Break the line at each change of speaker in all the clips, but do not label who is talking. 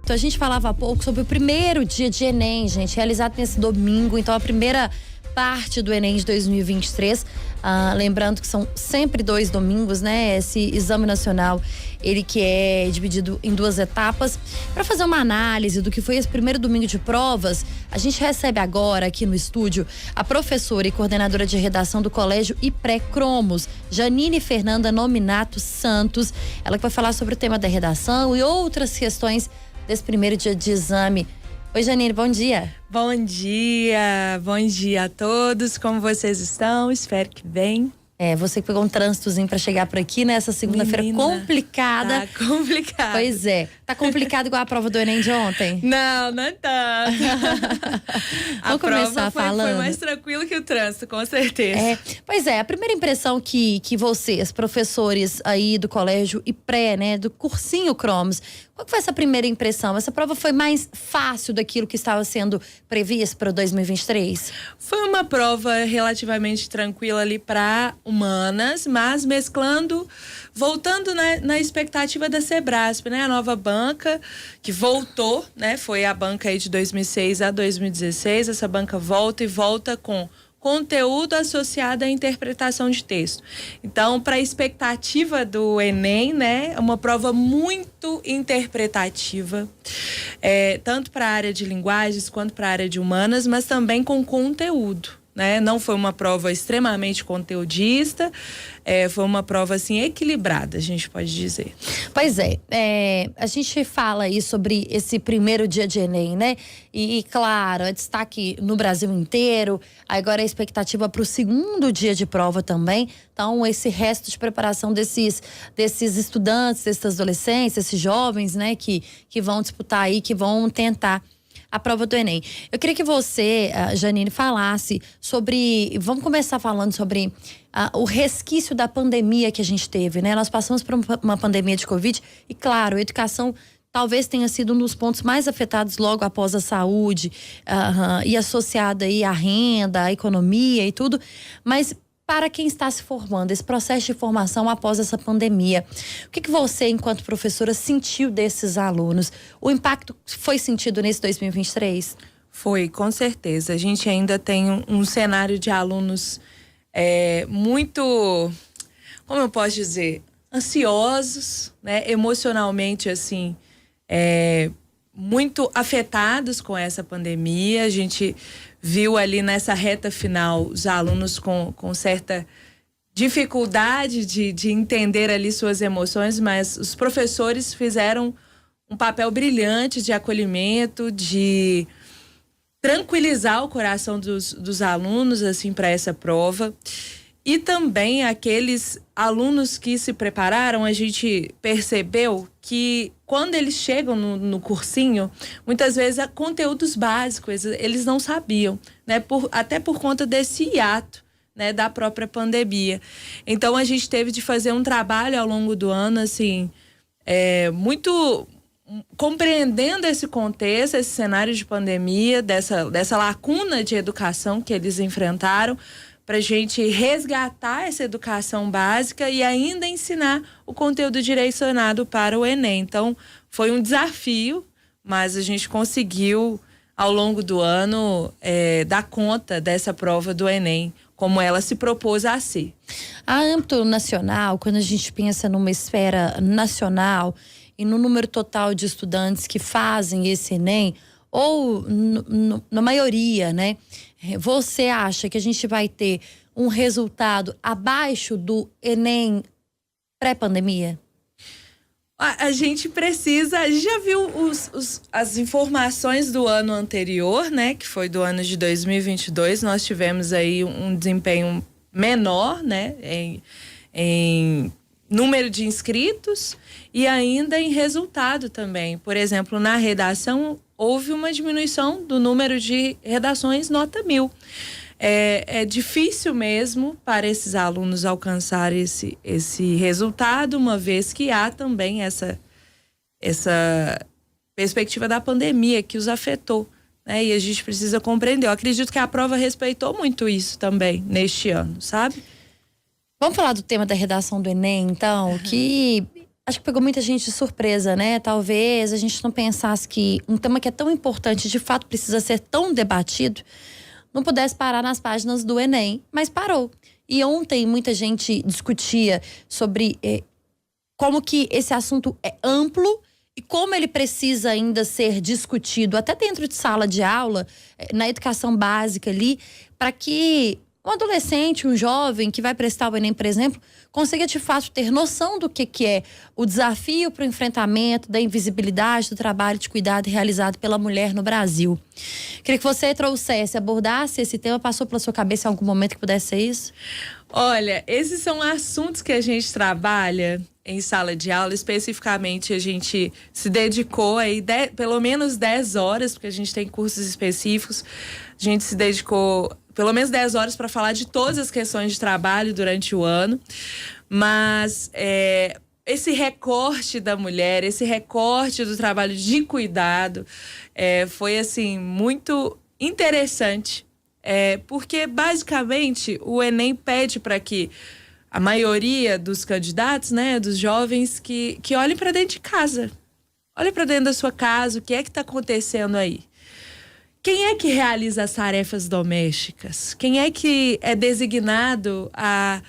Então a gente falava há pouco sobre o primeiro dia de Enem, gente, realizado nesse domingo. Então a primeira parte do Enem de 2023. Lembrando que são sempre 2 domingos, né? Esse exame nacional, ele que é dividido em 2 etapas. Para fazer uma análise do que foi esse primeiro domingo de provas, a gente recebe agora aqui no estúdio a professora e coordenadora de redação do Colégio IPRÉ Cromos, Janine Fernanda Nominato Santos. Ela que vai falar sobre o tema da redação e outras questões desse primeiro dia de exame. Oi, Janine, bom dia.
Bom dia a todos, como vocês estão? Espero que bem.
Você que pegou um trânsitozinho pra chegar por aqui nessa segunda-feira complicada.
Tá complicado.
Pois é. Tá complicado igual a prova do Enem de ontem?
Não tá.
Vamos começar falando.
Foi mais tranquilo que o trânsito, com certeza.
Pois é, a primeira impressão que vocês, professores aí do colégio IPRÉ, né, do cursinho Cromos, qual foi essa primeira impressão? Essa prova foi mais fácil daquilo que estava sendo previsto para 2023?
Foi uma prova relativamente tranquila ali para humanas, mas voltando na expectativa da Sebrasp, né? A nova banca que voltou, né? Foi a banca aí de 2006 a 2016. Essa banca volta com conteúdo associado à interpretação de texto. Então, para a expectativa do Enem, né, é uma prova muito interpretativa, tanto para a área de linguagens quanto para a área de humanas, mas também com conteúdo, né? Não foi uma prova extremamente conteudista, foi uma prova assim equilibrada, a gente pode dizer.
Pois é, a gente fala aí sobre esse primeiro dia de Enem, né? E claro, é destaque no Brasil inteiro. Agora a expectativa para o segundo dia de prova também. Então, esse resto de preparação desses estudantes, desses adolescentes, esses jovens, né? Que vão disputar aí, que vão tentar a prova do Enem. Eu queria que você, Janine, falasse sobre... Vamos começar falando sobre o resquício da pandemia que a gente teve, né? Nós passamos por uma pandemia de Covid e, claro, a educação talvez tenha sido um dos pontos mais afetados logo após a saúde e associada aí à renda, à economia e tudo. Mas para quem está se formando, esse processo de formação após essa pandemia, o que você, enquanto professora, sentiu desses alunos? O impacto foi sentido nesse 2023?
Foi, com certeza. A gente ainda tem um cenário de alunos muito, como eu posso dizer, ansiosos, né? Emocionalmente, assim, muito afetados com essa pandemia. A gente viu ali nessa reta final os alunos com certa dificuldade de entender ali suas emoções, mas os professores fizeram um papel brilhante de acolhimento, de tranquilizar o coração dos alunos assim para essa prova. E também aqueles alunos que se prepararam, a gente percebeu que quando eles chegam no cursinho, muitas vezes conteúdos básicos eles não sabiam, né? Até por conta desse hiato, né, da própria pandemia. Então a gente teve de fazer um trabalho ao longo do ano, assim, muito compreendendo esse contexto, esse cenário de pandemia, dessa lacuna de educação que eles enfrentaram, para a gente resgatar essa educação básica e ainda ensinar o conteúdo direcionado para o Enem. Então, foi um desafio, mas a gente conseguiu, ao longo do ano, dar conta dessa prova do Enem, como ela se propôs a ser.
A âmbito nacional, quando a gente pensa numa esfera nacional e no número total de estudantes que fazem esse Enem, ou na maioria, né? Você acha que a gente vai ter um resultado abaixo do Enem pré-pandemia?
A gente já viu as informações do ano anterior, né? Que foi do ano de 2022. Nós tivemos aí um desempenho menor, né? Em número de inscritos e ainda em resultado também. Por exemplo, na redação, houve uma diminuição do número de redações nota 1000. É difícil mesmo para esses alunos alcançar esse resultado, uma vez que há também essa perspectiva da pandemia que os afetou, né? E a gente precisa compreender. Eu acredito que a prova respeitou muito isso também neste ano, sabe?
Vamos falar do tema da redação do Enem, então, que acho que pegou muita gente de surpresa, né? Talvez a gente não pensasse que um tema que é tão importante, de fato precisa ser tão debatido, não pudesse parar nas páginas do Enem, mas parou. E ontem muita gente discutia sobre como que esse assunto é amplo e como ele precisa ainda ser discutido, até dentro de sala de aula, na educação básica ali, para que um adolescente, um jovem que vai prestar o Enem, por exemplo, consiga de fato ter noção do que é o desafio para o enfrentamento da invisibilidade do trabalho de cuidado realizado pela mulher no Brasil. Queria que você trouxesse, abordasse esse tema. Passou pela sua cabeça em algum momento que pudesse ser isso?
Olha, esses são assuntos que a gente trabalha em sala de aula. Especificamente, a gente se dedicou aí pelo menos 10 horas, porque a gente tem cursos específicos. A gente se dedicou pelo menos 10 horas para falar de todas as questões de trabalho durante o ano. Mas esse recorte da mulher, esse recorte do trabalho de cuidado foi, assim, muito interessante. Porque, basicamente, o Enem pede para que a maioria dos candidatos, né, dos jovens, que olhem para dentro de casa. Olhem para dentro da sua casa, o que é que está acontecendo aí? Quem é que realiza as tarefas domésticas? Quem é que é designado a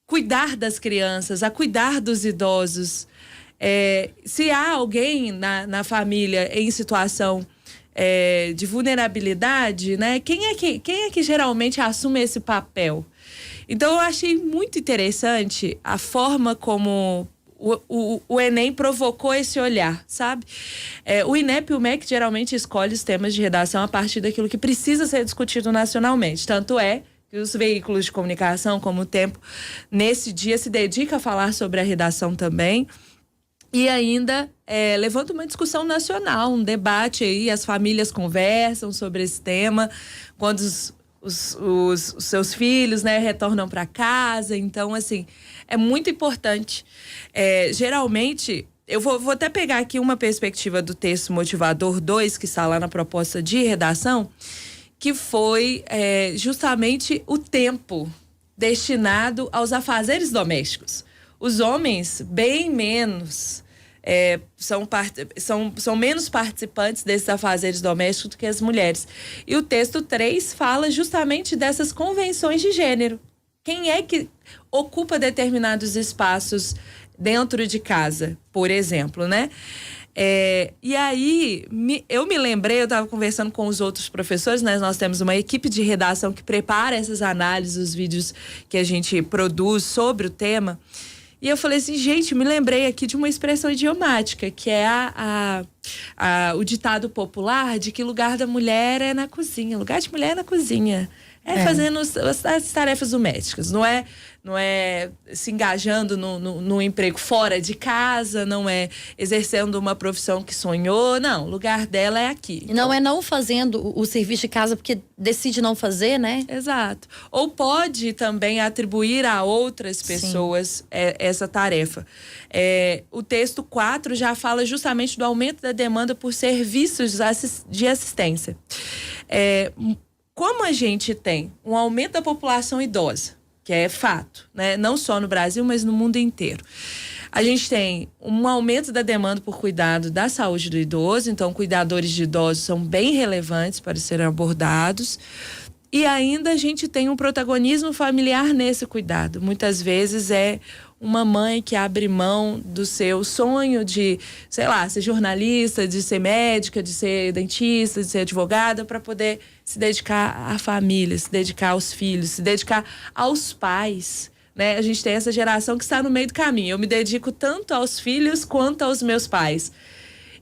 cuidar das crianças, a cuidar dos idosos? Se há alguém na família em situação de vulnerabilidade, né? Quem é que geralmente assume esse papel? Então, eu achei muito interessante a forma como o Enem provocou esse olhar, sabe? O INEP e o MEC geralmente escolhem os temas de redação a partir daquilo que precisa ser discutido nacionalmente. Tanto é que os veículos de comunicação, como o Tempo, nesse dia se dedica a falar sobre a redação também. E ainda levanta uma discussão nacional, um debate aí, as famílias conversam sobre esse tema, quando os seus filhos, né, retornam para casa. Então, assim, é muito importante. Geralmente, eu vou até pegar aqui uma perspectiva do texto motivador 2, que está lá na proposta de redação, que foi justamente o tempo destinado aos afazeres domésticos. Os homens, bem menos, são menos participantes desses afazeres domésticos do que as mulheres. E o texto 3 fala justamente dessas convenções de gênero. Quem é que ocupa determinados espaços dentro de casa, por exemplo, né? E aí, eu me lembrei, eu estava conversando com os outros professores, né? Nós temos uma equipe de redação que prepara essas análises, os vídeos que a gente produz sobre o tema. E eu falei assim, gente, me lembrei aqui de uma expressão idiomática, que é o ditado popular de que lugar da mulher é na cozinha. Lugar de mulher é na cozinha. Fazendo as tarefas domésticas. Não é se engajando no emprego fora de casa, não é exercendo uma profissão que sonhou. Não, o lugar dela é aqui.
E não é não fazendo o serviço de casa porque decide não fazer, né?
Exato. Ou pode também atribuir a outras pessoas essa tarefa. O texto 4 já fala justamente do aumento da demanda por serviços de assistência. Como a gente tem um aumento da população idosa, que é fato, né? Não só no Brasil, mas no mundo inteiro. A gente tem um aumento da demanda por cuidado da saúde do idoso, então cuidadores de idosos são bem relevantes para serem abordados. E ainda a gente tem um protagonismo familiar nesse cuidado. Muitas vezes é uma mãe que abre mão do seu sonho de, sei lá, ser jornalista, de ser médica, de ser dentista, de ser advogada, para poder se dedicar à família, se dedicar aos filhos, se dedicar aos pais, né? A gente tem essa geração que está no meio do caminho. Eu me dedico tanto aos filhos quanto aos meus pais.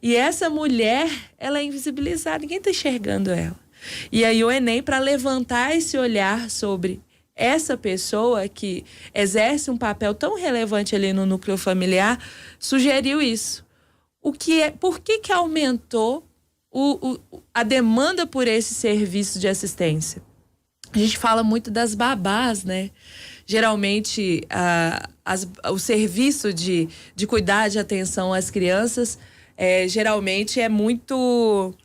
E essa mulher, ela é invisibilizada, ninguém está enxergando ela. E aí o Enem, para levantar esse olhar sobre essa pessoa que exerce um papel tão relevante ali no núcleo familiar, sugeriu isso. Por que aumentou a demanda por esse serviço de assistência? A gente fala muito das babás, né? Geralmente, o serviço de cuidar, de atenção às crianças, geralmente é muito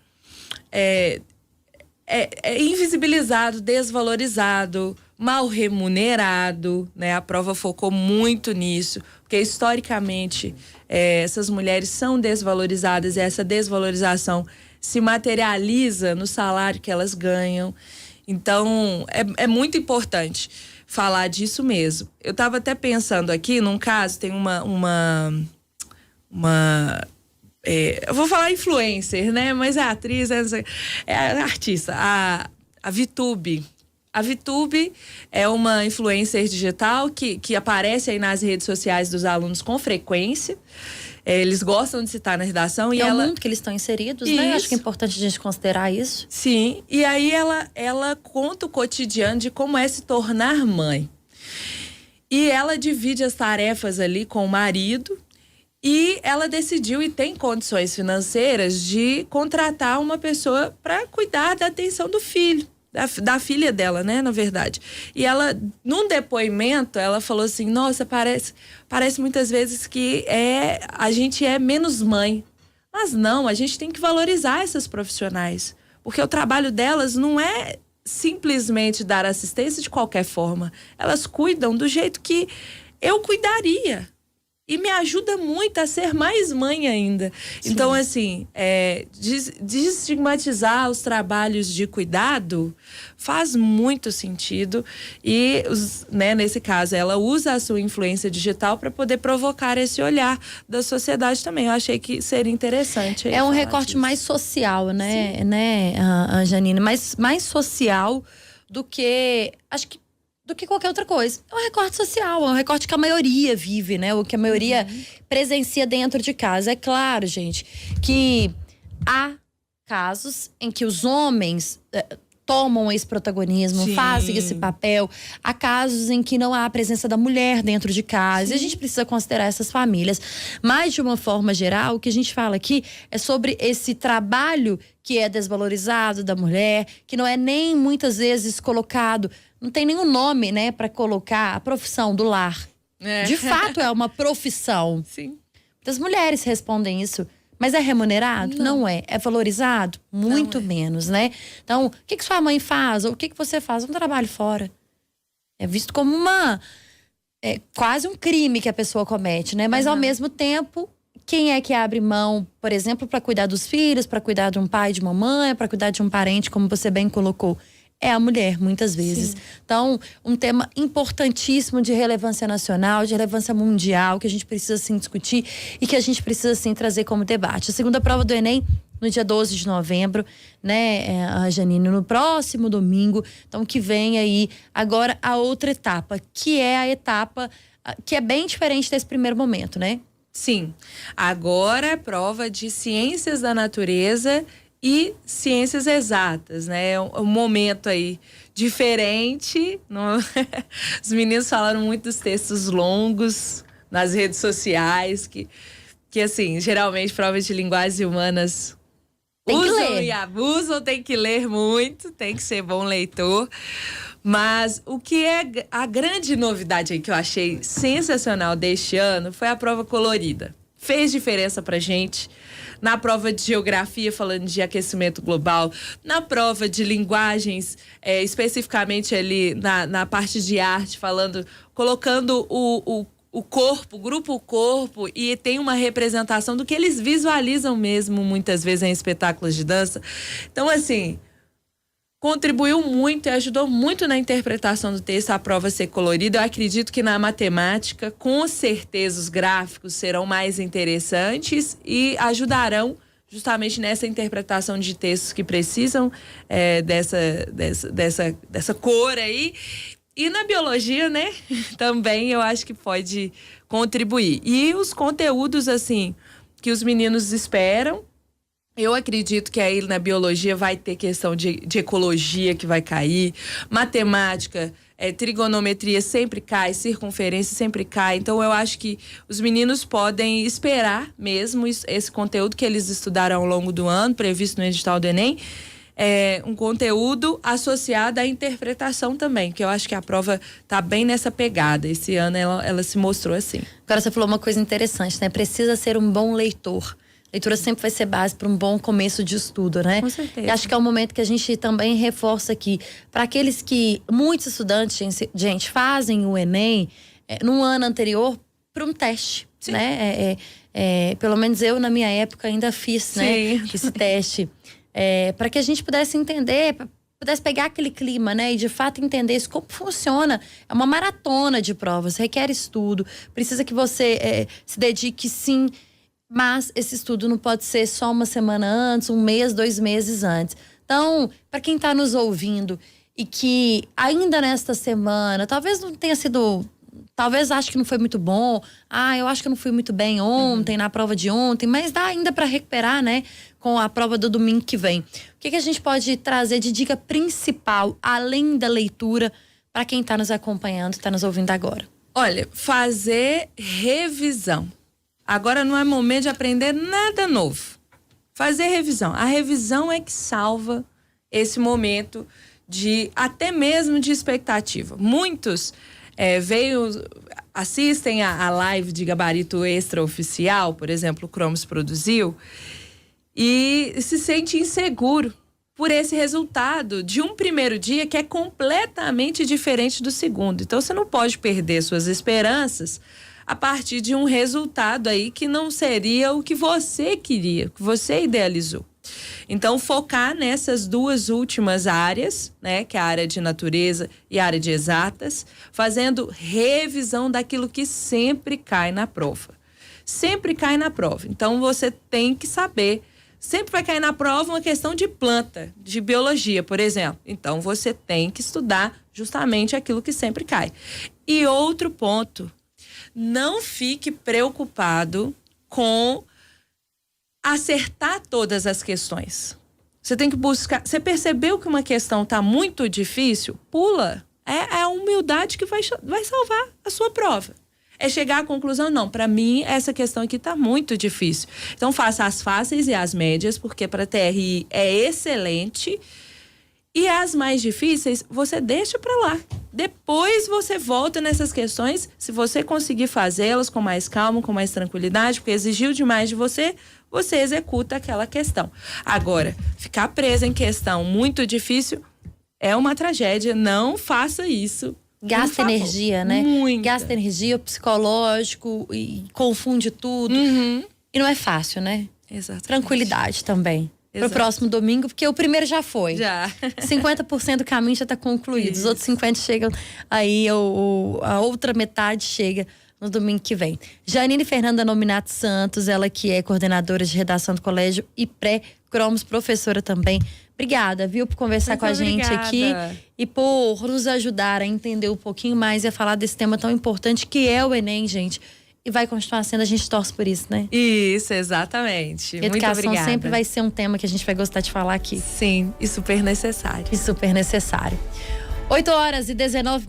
invisibilizado, desvalorizado, mal remunerado, né? A prova focou muito nisso. porque historicamente essas mulheres são desvalorizadas e essa desvalorização se materializa no salário que elas ganham. Então, é muito importante falar disso mesmo. Eu estava até pensando aqui, num caso, tem eu vou falar influencer, né? Mas é atriz, é artista, a VTube. A VTube é uma influencer digital que aparece aí nas redes sociais dos alunos com frequência. Eles gostam de citar na redação. E
é
ela...
o mundo que eles estão inseridos, né? Acho que é importante a gente considerar isso.
Sim, e aí ela conta o cotidiano de como é se tornar mãe. E ela divide as tarefas ali com o marido. E ela decidiu e tem condições financeiras de contratar uma pessoa para cuidar da atenção do filho. Da filha dela, né, na verdade. E ela, num depoimento, ela falou assim, nossa, parece muitas vezes que a gente é menos mãe. Mas não, a gente tem que valorizar essas profissionais. Porque o trabalho delas não é simplesmente dar assistência de qualquer forma. Elas cuidam do jeito que eu cuidaria. E me ajuda muito a ser mais mãe ainda. Sim. Então, assim, desestigmatizar os trabalhos de cuidado faz muito sentido. E, nesse caso, ela usa a sua influência digital para poder provocar esse olhar da sociedade também. Eu achei que seria interessante.
É um recorte disso. Mais social, né, Janine? Mais social do que... Acho que do que qualquer outra coisa. É um recorte social, é um recorte que a maioria vive, né? O que a maioria presencia dentro de casa. É claro, gente, que há casos em que os homens tomam esse protagonismo, Sim. fazem esse papel. Há casos em que não há a presença da mulher dentro de casa. Sim. E a gente precisa considerar essas famílias. Mas, de uma forma geral, o que a gente fala aqui é sobre esse trabalho que é desvalorizado da mulher, que não é nem muitas vezes colocado... Não tem nenhum nome, né, para colocar a profissão do lar. De fato, é uma profissão. Sim. Muitas mulheres respondem isso. Mas é remunerado? Não é. É valorizado? Muito menos, né? Então, o que sua mãe faz? Ou o que você faz? Um trabalho fora. É visto como quase um crime que a pessoa comete, né? Mas, ao mesmo tempo, quem é que abre mão, por exemplo, para cuidar dos filhos, para cuidar de um pai, de uma mãe, para cuidar de um parente, como você bem colocou? É a mulher, muitas vezes. Sim. Então, um tema importantíssimo de relevância nacional, de relevância mundial, que a gente precisa, sim, discutir e que a gente precisa, sim, trazer como debate. A segunda prova do Enem, no dia 12 de novembro, né, Janine? No próximo domingo. Então, que vem aí agora a outra etapa, que é a etapa que é bem diferente desse primeiro momento, né?
Sim. Agora é prova de ciências da natureza e ciências exatas, né? É um momento aí diferente. Os meninos falaram muito dos textos longos nas redes sociais, que assim, geralmente provas de linguagens humanas usam e abusam, tem que ler muito, tem que ser bom leitor. Mas o que é a grande novidade aí que eu achei sensacional deste ano foi a prova colorida. Fez diferença pra gente. Na prova de geografia, falando de aquecimento global, na prova de linguagens, especificamente ali na parte de arte, colocando o corpo, o grupo corpo, e tem uma representação do que eles visualizam mesmo, muitas vezes, em espetáculos de dança. Então, assim, contribuiu muito e ajudou muito na interpretação do texto, a prova ser colorida. Eu acredito que na matemática, com certeza, os gráficos serão mais interessantes e ajudarão justamente nessa interpretação de textos que precisam dessa cor aí. E na biologia, né, também eu acho que pode contribuir. E os conteúdos, assim, que os meninos esperam, eu acredito que aí na biologia vai ter questão de ecologia que vai cair, matemática, trigonometria sempre cai, circunferência sempre cai. Então eu acho que os meninos podem esperar mesmo esse conteúdo que eles estudaram ao longo do ano, previsto no edital do Enem, um conteúdo associado à interpretação também, que eu acho que a prova tá bem nessa pegada. Esse ano ela se mostrou assim.
Agora você falou uma coisa interessante, né? Precisa ser um bom leitor. Leitura sempre vai ser base para um bom começo de estudo, né?
Com certeza.
E acho que é um momento que a gente também reforça aqui. Para aqueles que, muitos estudantes, gente, fazem o Enem num ano anterior, para um teste, né? Pelo menos eu, na minha época, ainda fiz, né, esse teste. Para que a gente pudesse entender, pudesse pegar aquele clima, né? E de fato entender isso, como funciona. É uma maratona de provas, requer estudo. Precisa que você se dedique, sim. Mas esse estudo não pode ser só uma semana antes, um mês, 2 meses antes. Então, para quem está nos ouvindo e que ainda nesta semana, talvez não tenha sido... Talvez ache que não foi muito bom. Eu acho que eu não fui muito bem ontem, na prova de ontem. Mas dá ainda para recuperar, né? Com a prova do domingo que vem. O que a gente pode trazer de dica principal, além da leitura, para quem está nos acompanhando, está nos ouvindo agora?
Olha, fazer revisão. Agora não é momento de aprender nada novo. Fazer revisão. A revisão é que salva esse momento até mesmo de expectativa. Muitos assistem a live de gabarito extraoficial, por exemplo, o Cromos produziu, e se sente inseguro por esse resultado de um primeiro dia que é completamente diferente do segundo. Então você não pode perder suas esperanças a partir de um resultado aí que não seria o que você queria, o que você idealizou. Então, focar nessas 2 últimas áreas, né, que é a área de natureza e a área de exatas, fazendo revisão daquilo que sempre cai na prova. Sempre cai na prova. Então, você tem que saber. Sempre vai cair na prova uma questão de planta, de biologia, por exemplo. Então, você tem que estudar justamente aquilo que sempre cai. E outro ponto, não fique preocupado com acertar todas as questões. Você tem que buscar. Você percebeu que uma questão está muito difícil? Pula. É a humildade que vai salvar a sua prova. É chegar à conclusão, não, para mim essa questão aqui está muito difícil. Então faça as fáceis e as médias, porque para TRI é excelente. E as mais difíceis, você deixa para lá. Depois você volta nessas questões, se você conseguir fazê-las com mais calma, com mais tranquilidade, porque exigiu demais de você, você executa aquela questão. Agora, ficar presa em questão muito difícil é uma tragédia. Não faça isso.
Gasta energia, né?
Muita.
Gasta energia, psicológico, e confunde tudo. E não é fácil, né?
Exatamente.
Tranquilidade também.
Exato.
Pro próximo domingo, porque o primeiro já foi.
Já.
50% do caminho já tá concluído.
Isso.
Os outros 50% chegam aí, a outra metade chega no domingo que vem. Janine Fernanda Nominato Santos, ela que é coordenadora de redação do colégio e pré-Cromos, professora também. Obrigada, viu, por conversar
Muito
com a gente
obrigada.
aqui e por nos ajudar a entender um pouquinho mais e a falar desse tema tão importante que é o Enem, gente. E vai continuar sendo, a gente torce por isso, né?
Isso, exatamente.
Educação
Muito obrigada.
sempre vai ser um tema que a gente vai gostar de falar aqui.
Sim, e super necessário.
E super necessário. 8h19.